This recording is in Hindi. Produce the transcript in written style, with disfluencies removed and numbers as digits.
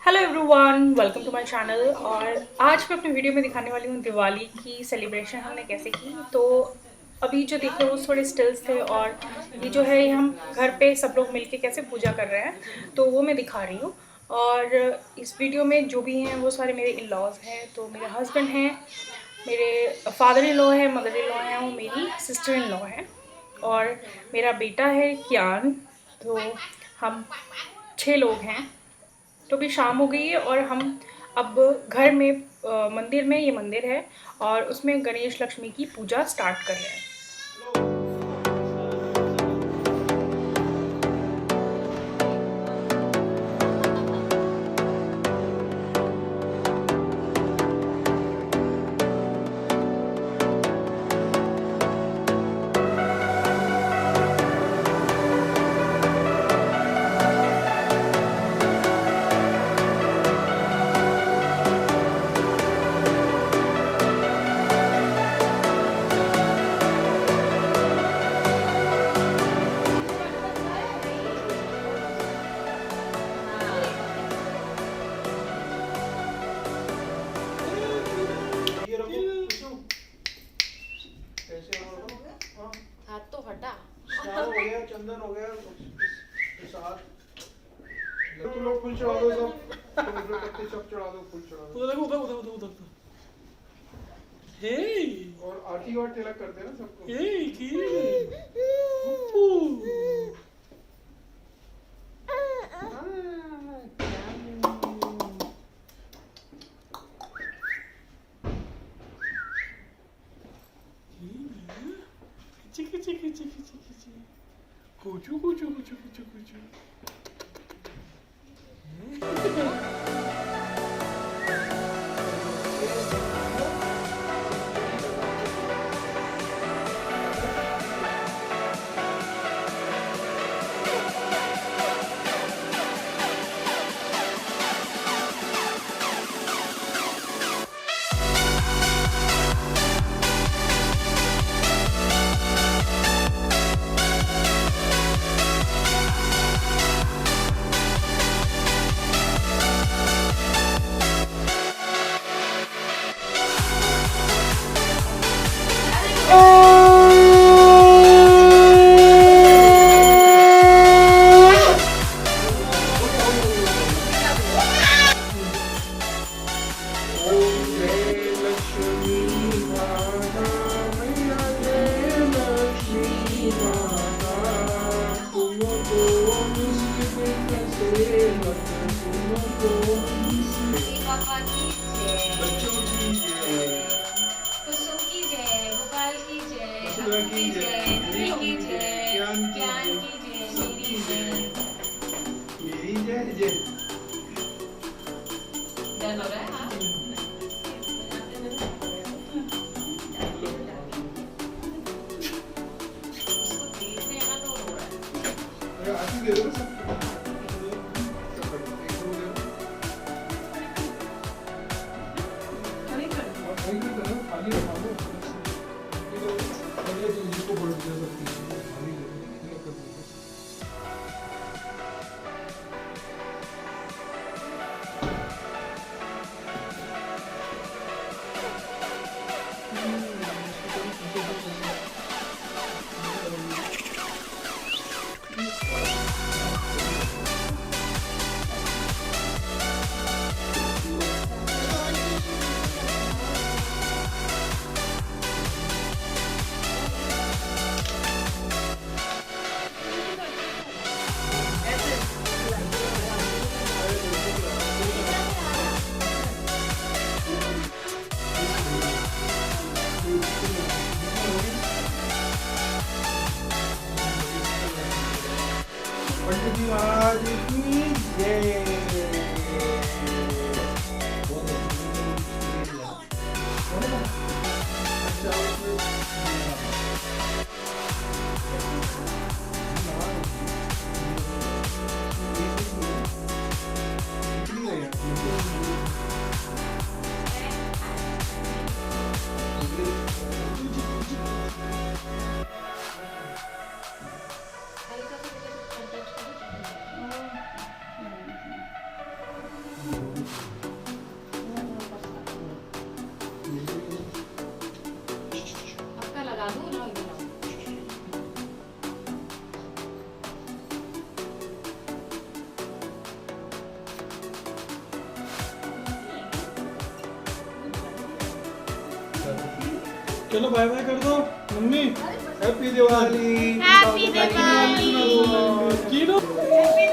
Hello everyone, welcome to my channel. और आज मैं अपनी वीडियो में दिखाने वाली हूँ दिवाली की सेलिब्रेशन हमने कैसे की। तो अभी जो देख रहे हो वो थोड़े स्टिल्स थे, और ये जो है ये हम घर पे सब लोग मिलके कैसे पूजा कर रहे हैं तो वो मैं दिखा रही हूँ। और इस वीडियो में जो भी हैं वो सारे मेरे इन लॉज हैं। तो मेरे हस्बैंड हैं, मेरे फादर इन लॉ है, मदर इन लॉ है, और मेरी सिस्टर इन लॉ है, और मेरा बेटा है कियान। तो हम 6 लोग हैं। तो अभी शाम हो गई है और हम अब घर में मंदिर में, ये मंदिर है और उसमें गणेश लक्ष्मी की पूजा स्टार्ट कर रहे हैं। हाथ तो हटा। हो गया, चंदन हो गया, प्रसाद तो लोग फूल चढ़ा दो, सब चढ़ा दो, फूल चढ़ा दो। उधर देखो, उधर उधर उधर हे और आरती और तिलक करते हैं ना सबको। हे की चिकी चिकी चिकी चिकी चिकी कुचू कुचू कुचू कुचू कुचू पापा की जय, बच्चों की जय, कुसुम की जय, गोपाल की जय, वसुधा अप्पू की जय, ध्रुवी की जय, ज्ञान ज्ञान की जय, मेरी जय। मेरी जय जय। डन हो रहा है हाँ? उसको देखने का तो हो रहा है। आरती दे दो ना सबको। सब कर दो, एक दो दे दो। और नहीं करना, खाली रखा दो। ये तो पहले तो जिसको बोल दिया सकती है, खाली दे दो, तिलक कर दो। पंडित जी महाराज की जय। चलो बाय बाय कर दो mummy. Happy Diwali. Happy Diwali. कीनो। Happy